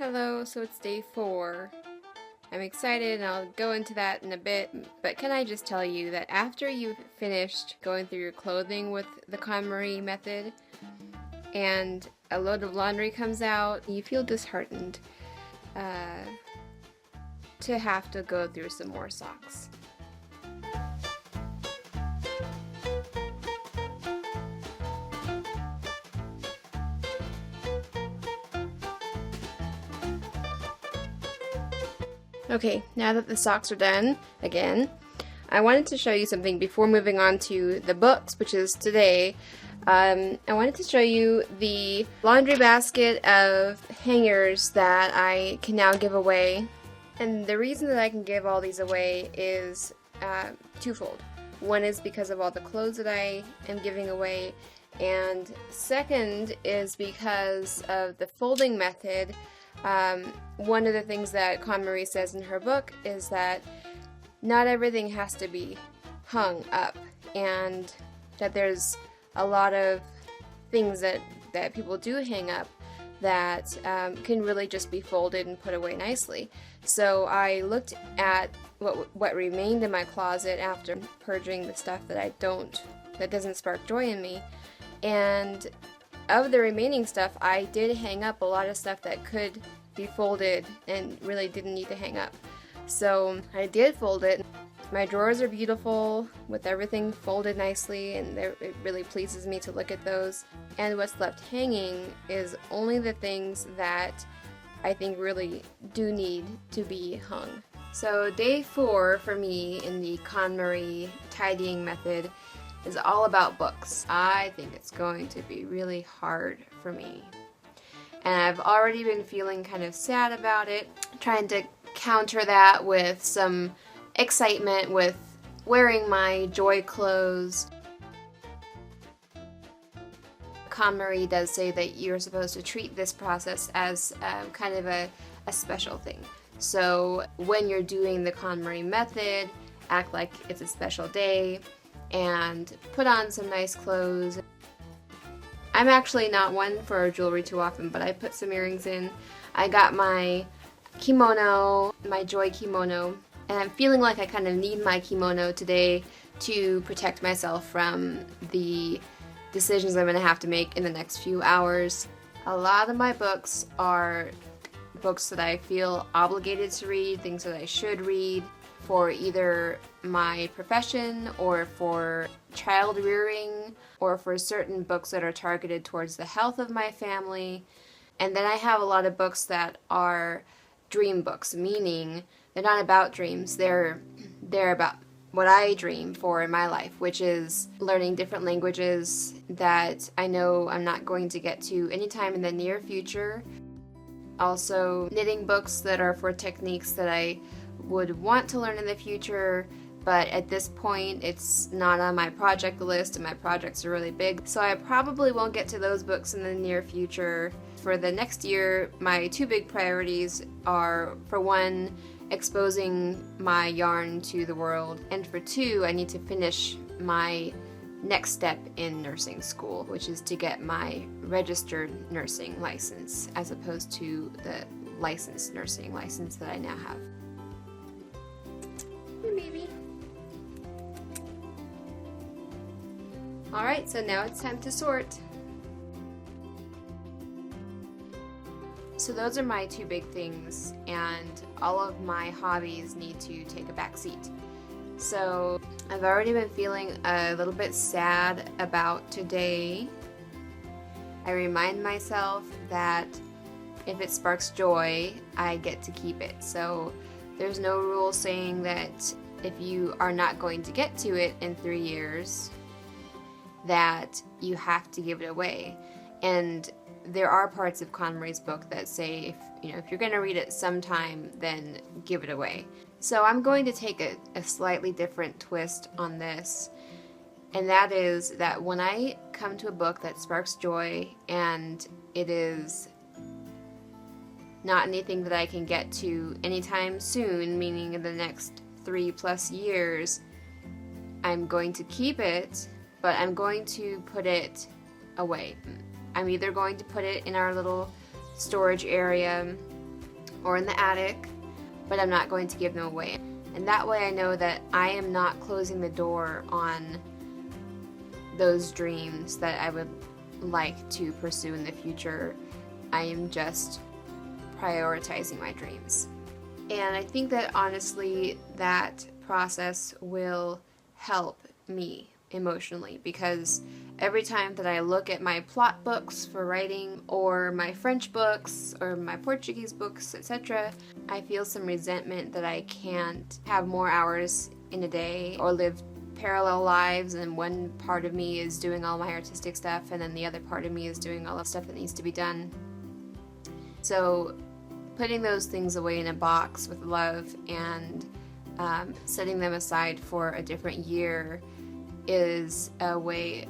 Hello, so it's day 4. I'm excited and I'll go into that in a bit, but can I just tell you that after you've finished going through your clothing with the KonMari method and a load of laundry comes out, you feel disheartened to have to go through some more socks. Okay, now that the socks are done, again, I wanted to show you something before moving on to the books, which is today. I wanted to show you the laundry basket of hangers that I can now give away. And the reason that I can give all these away is twofold. One is because of all the clothes that I am giving away, and second is because of the folding method. One of the things that KonMari says in her book is that not everything has to be hung up, and that there's a lot of things that people do hang up that can really just be folded and put away nicely. So I looked at what remained in my closet after purging the stuff that doesn't spark joy in me, and of the remaining stuff, I did hang up a lot of stuff that could be folded and really didn't need to hang up. So I did fold it. My drawers are beautiful with everything folded nicely, and it really pleases me to look at those. And what's left hanging is only the things that I think really do need to be hung. So day 4 for me in the KonMari tidying method is all about books. I think it's going to be really hard for me. And I've already been feeling kind of sad about it, trying to counter that with some excitement with wearing my joy clothes. KonMari does say that you're supposed to treat this process as kind of a special thing. So when you're doing the KonMari method, act like it's a special day and put on some nice clothes. I'm actually not one for jewelry too often, but I put some earrings in. I got my kimono, my joy kimono, and I'm feeling like I kind of need my kimono today to protect myself from the decisions I'm going to have to make in the next few hours. A lot of my books are books that I feel obligated to read, things that I should read for either my profession or for child rearing or for certain books that are targeted towards the health of my family. And then I have a lot of books that are dream books, meaning they're not about dreams, they're about what I dream for in my life, which is learning different languages that I know I'm not going to get to anytime in the near future. Also knitting books that are for techniques that I would want to learn in the future, but at this point it's not on my project list and my projects are really big, so I probably won't get to those books in the near future. For the next year, my 2 big priorities are, for 1, exposing my yarn to the world, and for 2, I need to finish my next step in nursing school, which is to get my registered nursing license as opposed to the licensed nursing license that I now have. Maybe. Alright, so now it's time to sort. So those are my 2 big things, and all of my hobbies need to take a back seat. So I've already been feeling a little bit sad about today. I remind myself that if it sparks joy, I get to keep it. So there's no rule saying that if you are not going to get to it in 3 years, that you have to give it away. And there are parts of KonMari's book that say if you're going to read it sometime, then give it away. So I'm going to take a slightly different twist on this, and that is that when I come to a book that sparks joy and it is not anything that I can get to anytime soon, meaning in the next 3+ years, I'm going to keep it, but I'm going to put it away. I'm either going to put it in our little storage area or in the attic, but I'm not going to give them away. And that way I know that I am not closing the door on those dreams that I would like to pursue in the future. I am just prioritizing my dreams. And I think that honestly that process will help me emotionally, because every time that I look at my plot books for writing, or my French books, or my Portuguese books, etc., I feel some resentment that I can't have more hours in a day or live parallel lives, and one part of me is doing all my artistic stuff and then the other part of me is doing all the stuff that needs to be done. So putting those things away in a box with love and setting them aside for a different year is a way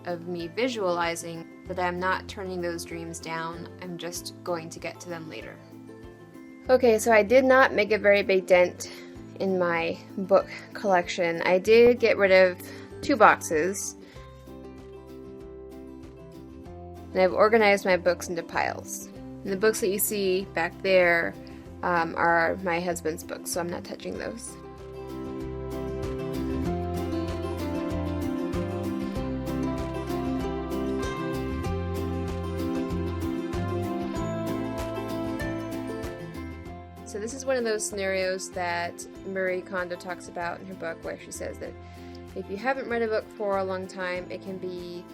of me visualizing that I'm not turning those dreams down. I'm just going to get to them later. Okay, so I did not make a very big dent in my book collection. I did get rid of 2 boxes, and I've organized my books into piles. And the books that you see back there are my husband's books, so I'm not touching those. So this is one of those scenarios that Marie Kondo talks about in her book, where she says that if you haven't read a book for a long time, it can be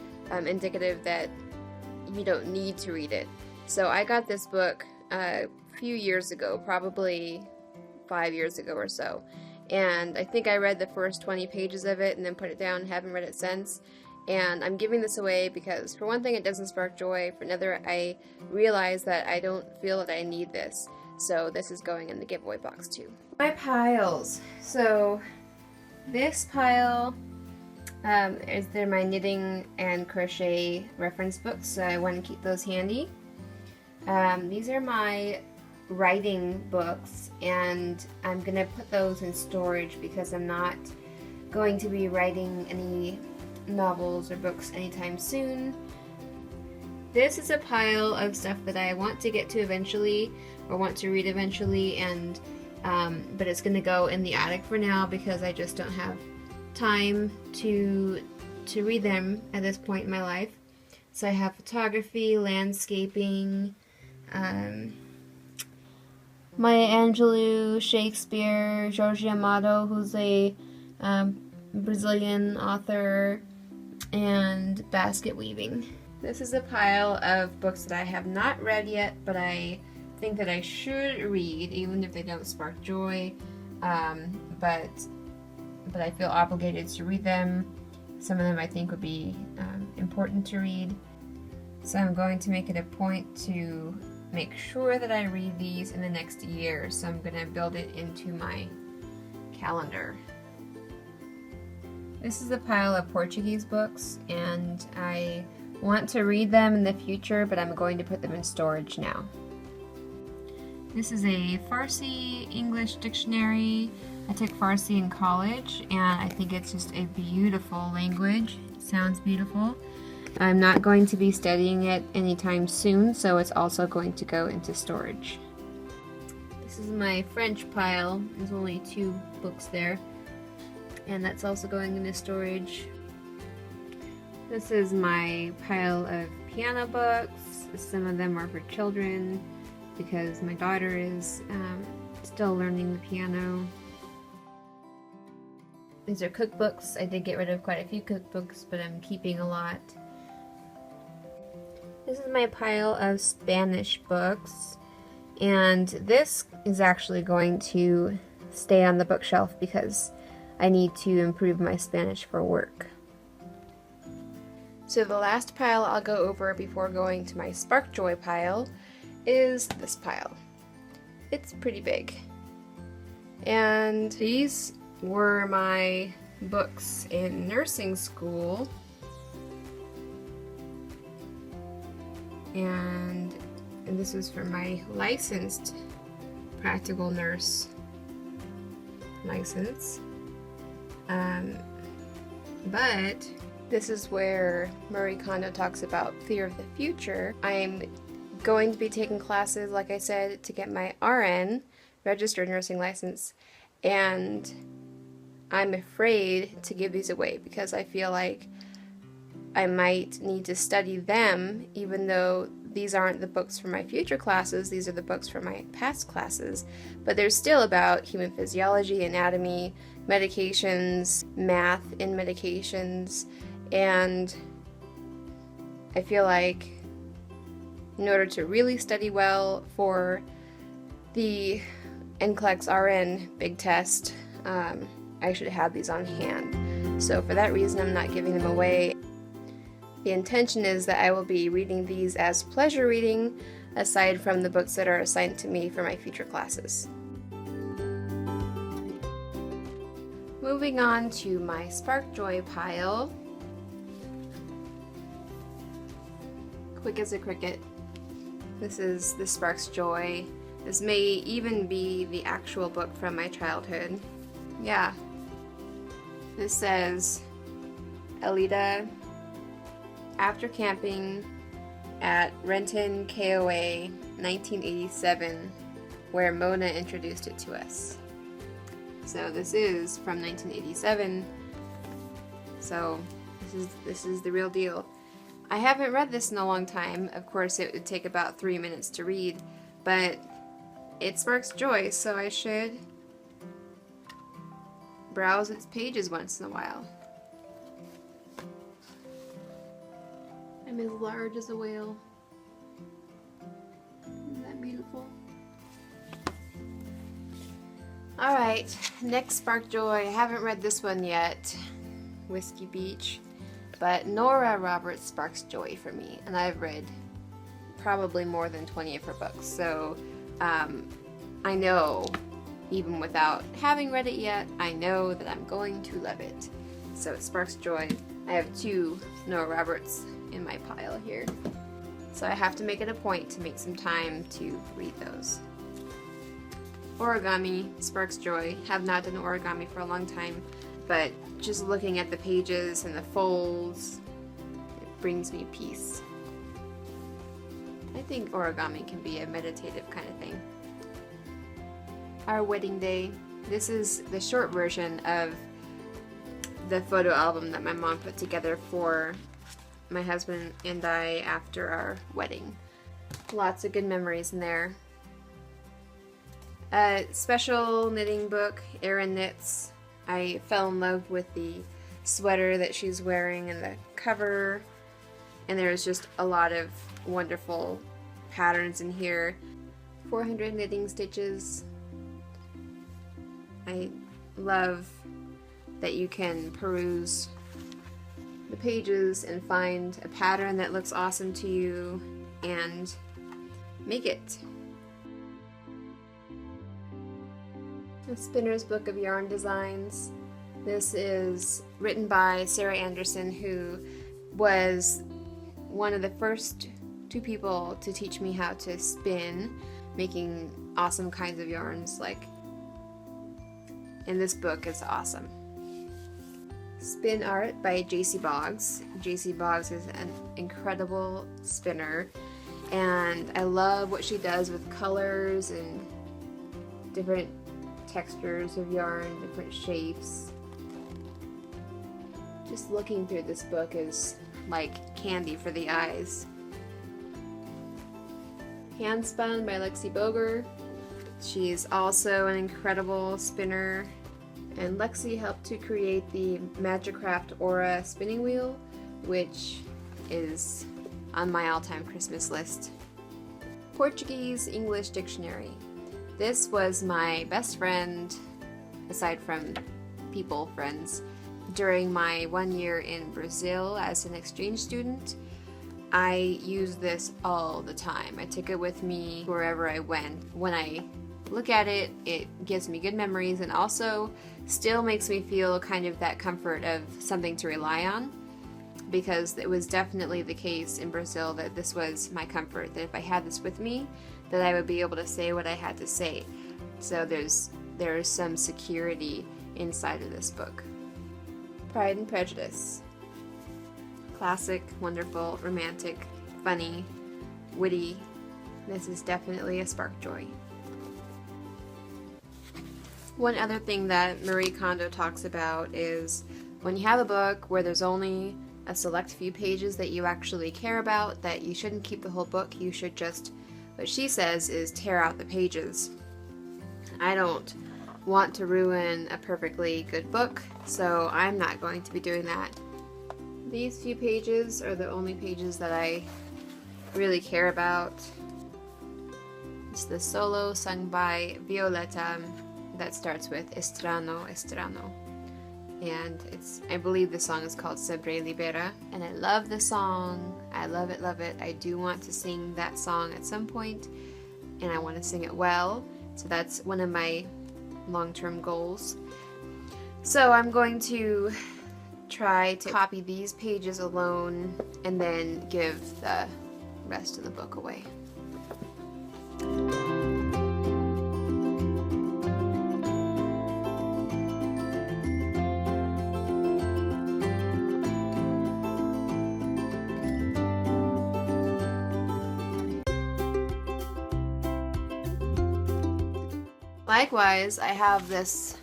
indicative that you don't need to read it. So I got this book a few years ago, probably 5 years ago or so, and I think I read the first 20 pages of it and then put it down, haven't read it since. And I'm giving this away because, for one thing, it doesn't spark joy. For another, I realize that I don't feel that I need this. So this is going in the giveaway box too. My piles. So this pile they're my knitting and crochet reference books, so I want to keep those handy. These are my writing books, and I'm gonna put those in storage because I'm not going to be writing any novels or books anytime soon. This is a pile of stuff that I want to get to eventually, or want to read eventually, and but it's going to go in the attic for now because I just don't have time to read them at this point in my life. So I have photography, landscaping, Maya Angelou, Shakespeare, Jorge Amado, who's a Brazilian author, and basket weaving. This is a pile of books that I have not read yet, but I think that I should read, even if they don't spark joy. But I feel obligated to read them. Some of them I think would be important to read. So I'm going to make it a point to make sure that I read these in the next year. So I'm going to build it into my calendar. This is a pile of Portuguese books, and I want to read them in the future, but I'm going to put them in storage now. This is a Farsi English dictionary. I took Farsi in college, and I think it's just a beautiful language. It sounds beautiful. I'm not going to be studying it anytime soon, so it's also going to go into storage. This is my French pile. There's only 2 books there, and that's also going into storage. This is my pile of piano books. Some of them are for children because my daughter is still learning the piano. These are cookbooks. I did get rid of quite a few cookbooks, but I'm keeping a lot. This is my pile of Spanish books, and this is actually going to stay on the bookshelf because I need to improve my Spanish for work. So the last pile I'll go over before going to my Spark Joy pile is this pile. It's pretty big. And these were my books in nursing school. And this is for my licensed practical nurse license. But this is where Marie Kondo talks about fear of the future. I'm going to be taking classes, like I said, to get my RN, registered nursing license, and I'm afraid to give these away because I feel like I might need to study them, even though these aren't the books for my future classes, these are the books for my past classes, but they're still about human physiology, anatomy, medications, math in medications, and I feel like in order to really study well for the NCLEX RN big test, I should have these on hand. So for that reason, I'm not giving them away. The intention is that I will be reading these as pleasure reading, aside from the books that are assigned to me for my future classes. Moving on to my Spark Joy pile. Quick as a cricket. This is the Sparks Joy. This may even be the actual book from my childhood. Yeah. This says, Elita, after camping at Renton KOA 1987, where Mona introduced it to us. So this is from 1987. So this is the real deal. I haven't read this in a long time. Of course, it would take about 3 minutes to read, but it sparks joy, so I should browse its pages once in a while. I'm as large as a whale. Isn't that beautiful? Alright, next Spark Joy. I haven't read this one yet, Whiskey Beach, but Nora Roberts sparks joy for me, and I've read probably more than 20 of her books, so I know, even without having read it yet, I know that I'm going to love it. So it sparks joy. I have 2 Nora Roberts in my pile here, so I have to make it a point to make some time to read those. Origami sparks joy. Have not done origami for a long time, but just looking at the pages and the folds, it brings me peace. I think origami can be a meditative kind of thing. Our Wedding Day. This is the short version of the photo album that my mom put together for my husband and I after our wedding. Lots of good memories in there. A special knitting book, Erin Knits. I fell in love with the sweater that she's wearing and the cover, and there's just a lot of wonderful patterns in here. 400 knitting stitches. I love that you can peruse the pages and find a pattern that looks awesome to you and make it. A Spinner's Book of Yarn Designs. This is written by Sarah Anderson, who was one of the first 2 people to teach me how to spin, making awesome kinds of yarns, and this book is awesome. Spin Art by J.C. Boggs. J.C. Boggs is an incredible spinner, and I love what she does with colors and different textures of yarn, different shapes. Just looking through this book is like candy for the eyes. Handspun by Lexi Boger. She's also an incredible spinner, and Lexi helped to create the Magicraft Aura spinning wheel, which is on my all-time Christmas list. Portuguese English Dictionary. This was my best friend, aside from people friends, during my 1 year in Brazil as an exchange student. I used this all the time. I took it with me wherever I went. When I look at it, it gives me good memories and also still makes me feel kind of that comfort of something to rely on, because it was definitely the case in Brazil that this was my comfort, that if I had this with me, that I would be able to say what I had to say. So there's some security inside of this book. Pride and Prejudice. Classic, wonderful, romantic, funny, witty this is definitely a spark joy. One other thing that Marie Kondo talks about is when you have a book where there's only a select few pages that you actually care about, that you shouldn't keep the whole book. You should just, what she says is, tear out the pages. I don't want to ruin a perfectly good book, so I'm not going to be doing that. These few pages are the only pages that I really care about. It's the solo sung by Violeta that starts with Estrano, Estrano. And I believe the song is called Sempre Libera. And I love the song. I love it, love it. I do want to sing that song at some point, and I want to sing it well. So that's one of my long-term goals. So I'm going to try to copy these pages alone and then give the rest of the book away. Likewise, I have this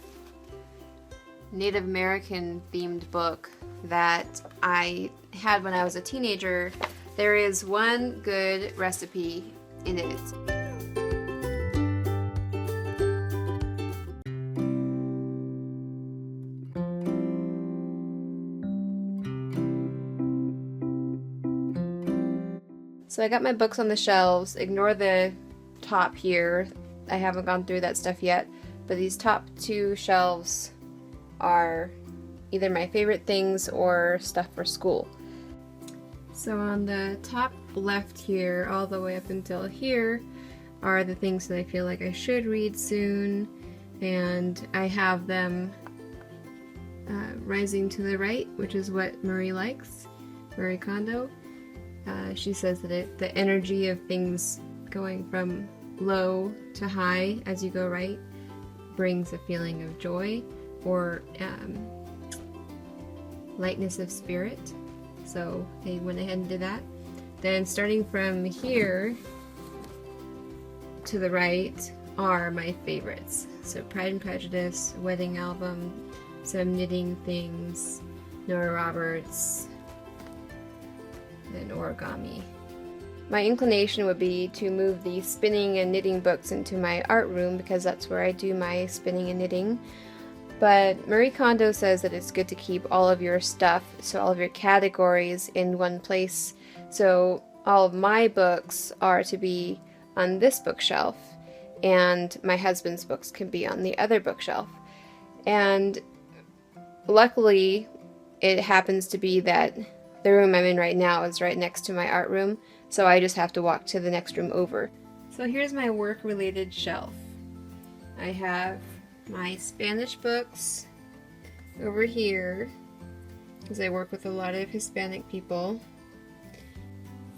Native American themed book that I had when I was a teenager. There is one good recipe in it. So I got my books on the shelves. Ignore the top here. I haven't gone through that stuff yet, but these top two shelves are either my favorite things or stuff for school. So on the top left here, all the way up until here, are the things that I feel like I should read soon, and I have them rising to the right, which is what Marie likes, Marie Kondo. She says that the energy of things going from low to high as you go right brings a feeling of joy or lightness of spirit. So I went ahead and did that. Then starting from here to the right are my favorites. So Pride and Prejudice, Wedding Album, some knitting things, Nora Roberts, and Origami. My inclination would be to move the spinning and knitting books into my art room because that's where I do my spinning and knitting. But Marie Kondo says that it's good to keep all of your stuff, so all of your categories in one place. So all of my books are to be on this bookshelf, and my husband's books can be on the other bookshelf. And luckily, it happens to be that the room I'm in right now is right next to my art room, so I just have to walk to the next room over. So here's my work-related shelf. I have my Spanish books over here, because I work with a lot of Hispanic people.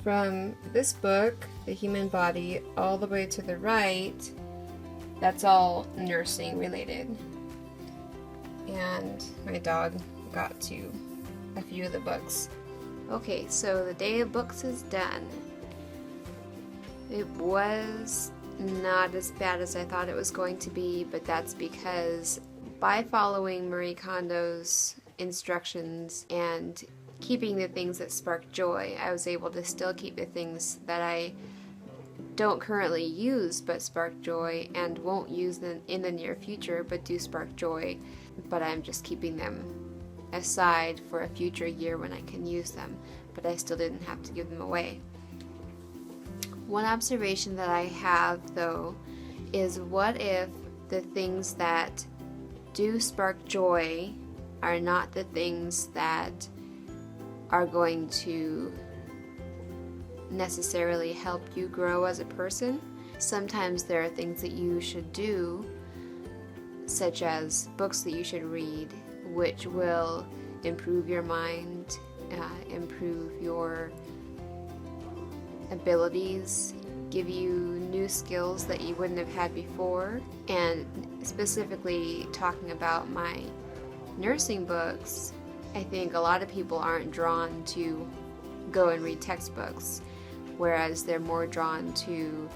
From this book, The Human Body, all the way to the right, that's all nursing related. And my dog got to a few of the books. Okay, so the day of books is done. It was not as bad as I thought it was going to be, but that's because by following Marie Kondo's instructions and keeping the things that spark joy, I was able to still keep the things that I don't currently use but spark joy and won't use them in the near future but do spark joy, but I'm just keeping them aside for a future year when I can use them, but I still didn't have to give them away. One observation that I have, though, is what if the things that do spark joy are not the things that are going to necessarily help you grow as a person? Sometimes there are things that you should do, such as books that you should read, which will improve your mind, improve your abilities, give you new skills that you wouldn't have had before. And specifically talking about my nursing books, I think a lot of people aren't drawn to go and read textbooks, whereas they're more drawn to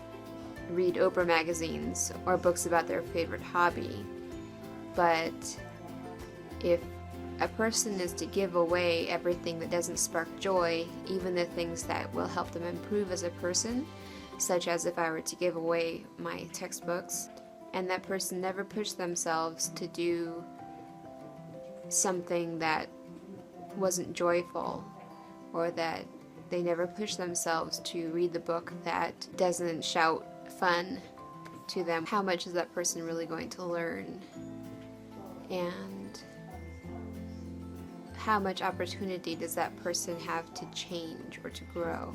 read Oprah magazines or books about their favorite hobby. But if a person is to give away everything that doesn't spark joy, even the things that will help them improve as a person, such as if I were to give away my textbooks, and that person never pushed themselves to do something that wasn't joyful, or that they never pushed themselves to read the book that doesn't shout fun to them, how much is that person really going to learn? And how much opportunity does that person have to change or to grow?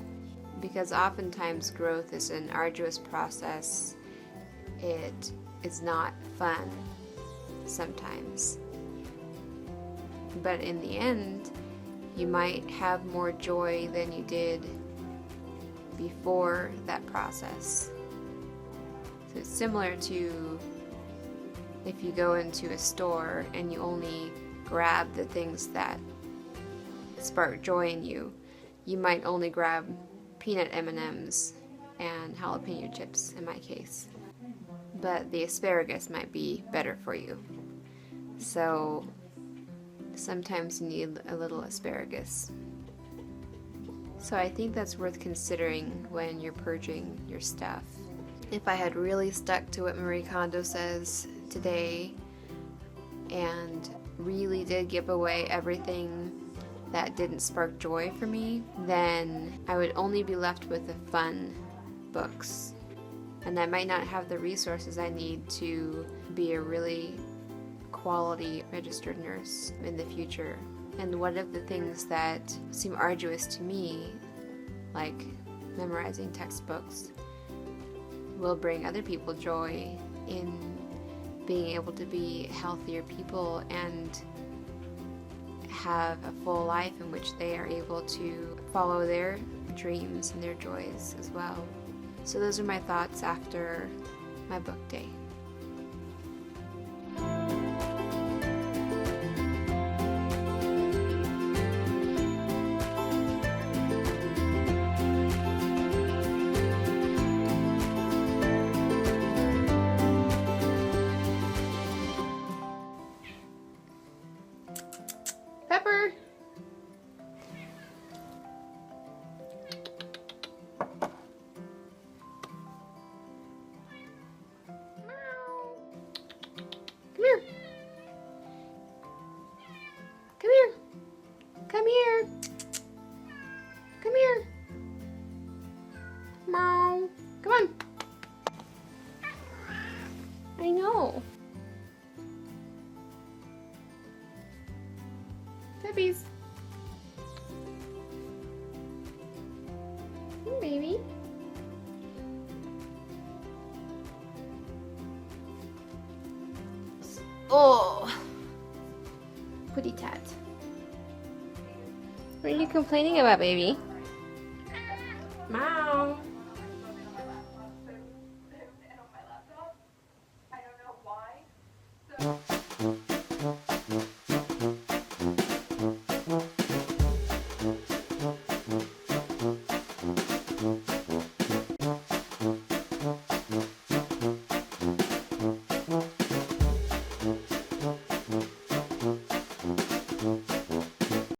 Because oftentimes growth is an arduous process. It is not fun sometimes. But in the end, you might have more joy than you did before that process. So it's similar to if you go into a store and you only grab the things that spark joy in you. You might only grab peanut M&Ms and jalapeno chips in my case. But the asparagus might be better for you. So sometimes you need a little asparagus. So I think that's worth considering when you're purging your stuff. If I had really stuck to what Marie Kondo says today and really did give away everything that didn't spark joy for me, then I would only be left with the fun books. And I might not have the resources I need to be a really quality registered nurse in the future. And one of the things that seem arduous to me, like memorizing textbooks, will bring other people joy in being able to be healthier people and have a full life in which they are able to follow their dreams and their joys as well. So those are my thoughts after my book day. Pepper! Come here. Come here. Come here. Come here. Meow. Come on. I know. Puppies. Hey, baby. Oh, putty tat. What are you complaining about, baby? Meow.